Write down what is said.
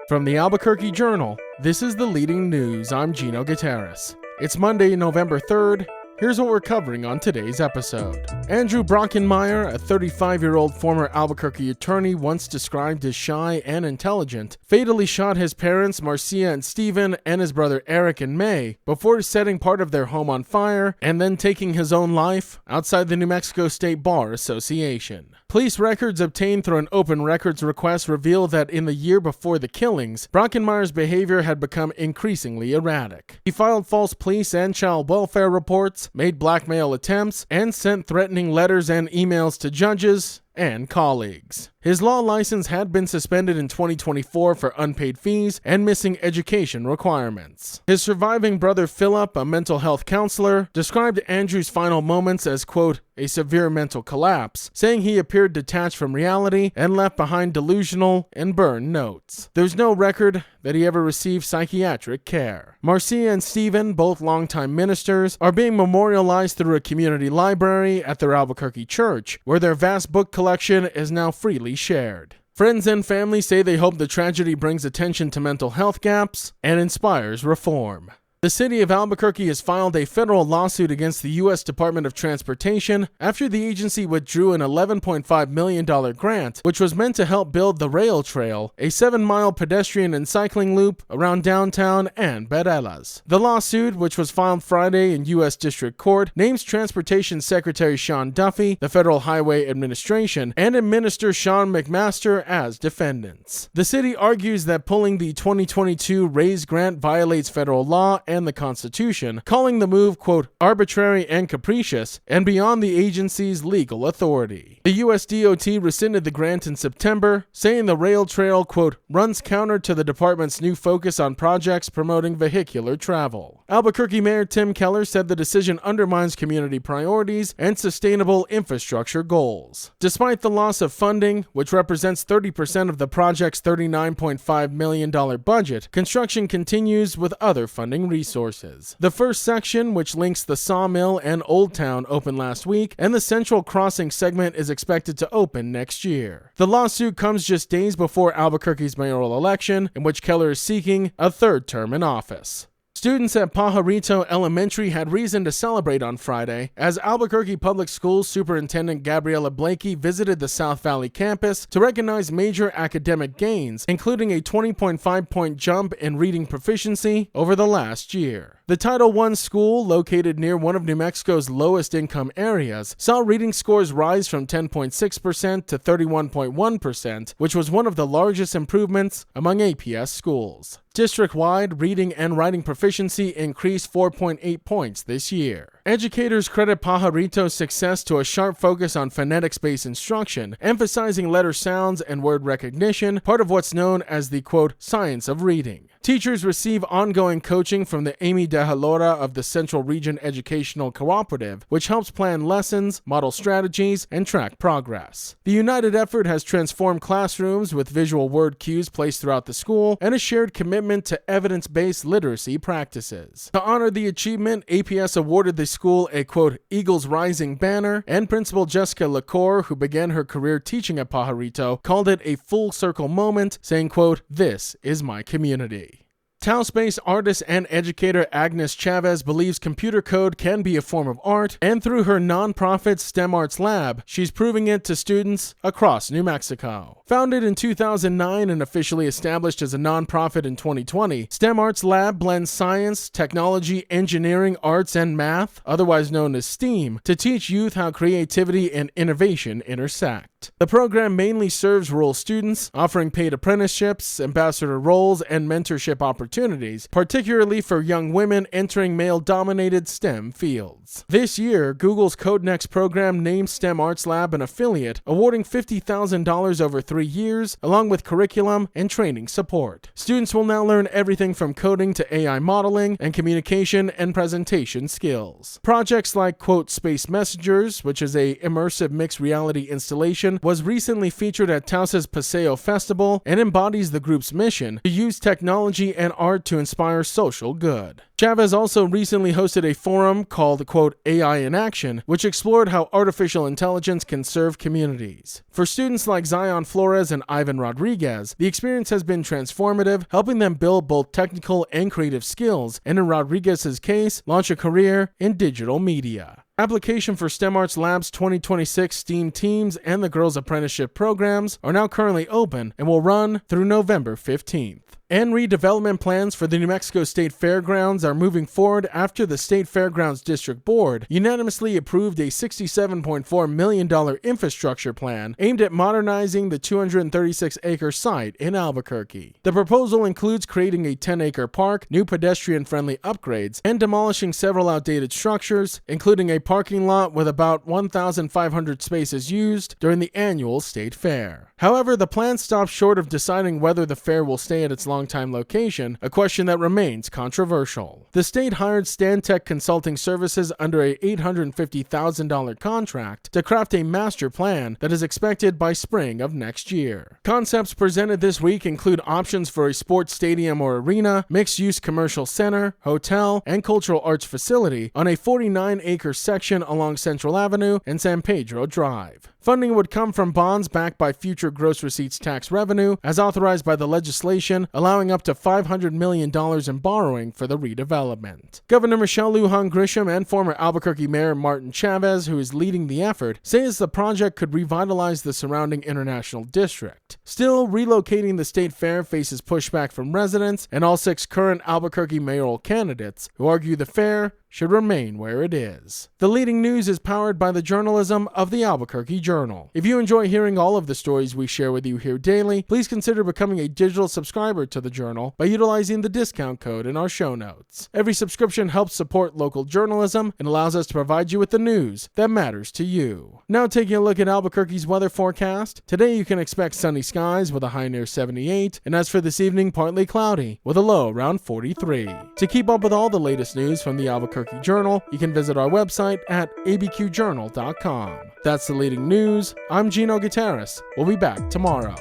From the Albuquerque Journal, this is the leading news. I'm Gino Gutierrez. It's Monday, November 3rd. Here's what we're covering on today's episode. Andrew Brockenmeyer, a 35-year-old former Albuquerque attorney once described as shy and intelligent, fatally shot his parents, Marcia and Stephen, and his brother Eric in May, before setting part of their home on fire and then taking his own life outside the New Mexico State Bar Association. Police records obtained through an open records request reveal that in the year before the killings, Brockenmeyer's behavior had become increasingly erratic. He filed false police and child welfare reports, made blackmail attempts, and sent threatening letters and emails to judges and colleagues. His law license had been suspended in 2024 for unpaid fees and missing education requirements. His surviving brother Philip, a mental health counselor, described Andrew's final moments as, quote, a severe mental collapse, saying he appeared detached from reality and left behind delusional and burned notes. There's no record that he ever received psychiatric care. Marcia and Stephen, both longtime ministers, are being memorialized through a community library at their Albuquerque church, where their vast book collection is now freely shared. Friends and family say they hope the tragedy brings attention to mental health gaps and inspires reform. The city of Albuquerque has filed a federal lawsuit against the U.S. Department of Transportation after the agency withdrew an $11.5 million grant, which was meant to help build the rail trail, a 7-mile pedestrian and cycling loop around downtown and Berelas. The lawsuit, which was filed Friday in U.S. District Court, names Transportation Secretary Sean Duffy, the Federal Highway Administration, and Administrator Sean McMaster as defendants. The city argues that pulling the 2022 RAISE grant violates federal law and the Constitution, calling the move, quote, arbitrary and capricious and beyond the agency's legal authority. The U.S. DOT rescinded the grant in September, saying the rail trail, quote, runs counter to the department's new focus on projects promoting vehicular travel. Albuquerque Mayor Tim Keller said the decision undermines community priorities and sustainable infrastructure goals. Despite the loss of funding, which represents 30% of the project's $39.5 million budget, construction continues with other funding resources. The first section, which links the Sawmill and Old Town, opened last week, and the Central Crossing segment is expected to open next year. The lawsuit comes just days before Albuquerque's mayoral election, in which Keller is seeking a third term in office. Students at Pajarito Elementary had reason to celebrate on Friday as Albuquerque Public Schools Superintendent Gabriela Blakey visited the South Valley campus to recognize major academic gains, including a 20.5-point jump in reading proficiency over the last year. The Title I school, located near one of New Mexico's lowest income areas, saw reading scores rise from 10.6% to 31.1%, which was one of the largest improvements among APS schools. District-wide, reading and writing proficiency increased 4.8 points this year. Educators credit Pajarito's success to a sharp focus on phonetics-based instruction, emphasizing letter sounds and word recognition, part of what's known as the, quote, science of reading. Teachers receive ongoing coaching from the Amy de Halora of the Central Region Educational Cooperative, which helps plan lessons, model strategies, and track progress. The united effort has transformed classrooms with visual word cues placed throughout the school and a shared commitment to evidence-based literacy practices. To honor the achievement, APS awarded the school a, quote, Eagles Rising banner, and Principal Jessica LaCour, who began her career teaching at Pajarito, called it a full circle moment, saying, quote, this is my community. Taos-based artist and educator Agnes Chavez believes computer code can be a form of art, and through her nonprofit STEM Arts Lab, she's proving it to students across New Mexico. Founded in 2009 and officially established as a nonprofit in 2020, STEM Arts Lab blends science, technology, engineering, arts, and math, otherwise known as STEAM, to teach youth how creativity and innovation intersect. The program mainly serves rural students, offering paid apprenticeships, ambassador roles, and mentorship opportunities, particularly for young women entering male-dominated STEM fields. This year, Google's CodeNext program named STEM Arts Lab an affiliate, awarding $50,000 over 3 years, along with curriculum and training support. Students will now learn everything from coding to AI modeling and communication and presentation skills. Projects like, quote, Space Messengers, which is a immersive mixed reality installation collaboration was recently featured at Tausa's Paseo Festival and embodies the group's mission to use technology and art to inspire social good. Chavez also recently hosted a forum called, quote, AI in Action, which explored how artificial intelligence can serve communities. For students like Zion Flores and Ivan Rodriguez, the experience has been transformative, helping them build both technical and creative skills, and in Rodriguez's case, launch a career in digital media. Application for STEM Arts Lab's 2026 STEAM Teams and the Girls Apprenticeship programs are now currently open and will run through November 15th. And redevelopment plans for the New Mexico State Fairgrounds are moving forward after the State Fairgrounds District Board unanimously approved a $67.4 million infrastructure plan aimed at modernizing the 236-acre site in Albuquerque. The proposal includes creating a 10-acre park, new pedestrian-friendly upgrades, and demolishing several outdated structures, including a parking lot with about 1,500 spaces used during the annual state fair. However, the plan stops short of deciding whether the fair will stay at its longtime location, a question that remains controversial. The state hired Stantec Consulting Services under a $850,000 contract to craft a master plan that is expected by spring of next year. Concepts presented this week include options for a sports stadium or arena, mixed-use commercial center, hotel, and cultural arts facility on a 49-acre section along Central Avenue and San Pedro Drive. Funding would come from bonds backed by future gross receipts tax revenue, as authorized by the legislation, allowing up to $500 million in borrowing for the redevelopment. Governor Michelle Lujan Grisham and former Albuquerque Mayor Martin Chavez, who is leading the effort, says the project could revitalize the surrounding International District. Still, relocating the state fair faces pushback from residents and all 6 current Albuquerque mayoral candidates, who argue the fair should remain where it is. The Leading News is powered by the journalism of the Albuquerque Journal. If you enjoy hearing all of the stories we share with you here daily, please consider becoming a digital subscriber to the Journal by utilizing the discount code in our show notes. Every subscription helps support local journalism and allows us to provide you with the news that matters to you. Now taking a look at Albuquerque's weather forecast. Today you can expect sunny skies with a high near 78, and as for this evening, partly cloudy with a low around 43. To keep up with all the latest news from the Albuquerque Journal, you can visit our website at abqjournal.com. That's the Leading News. I'm Gino Gutierrez. We'll be back tomorrow.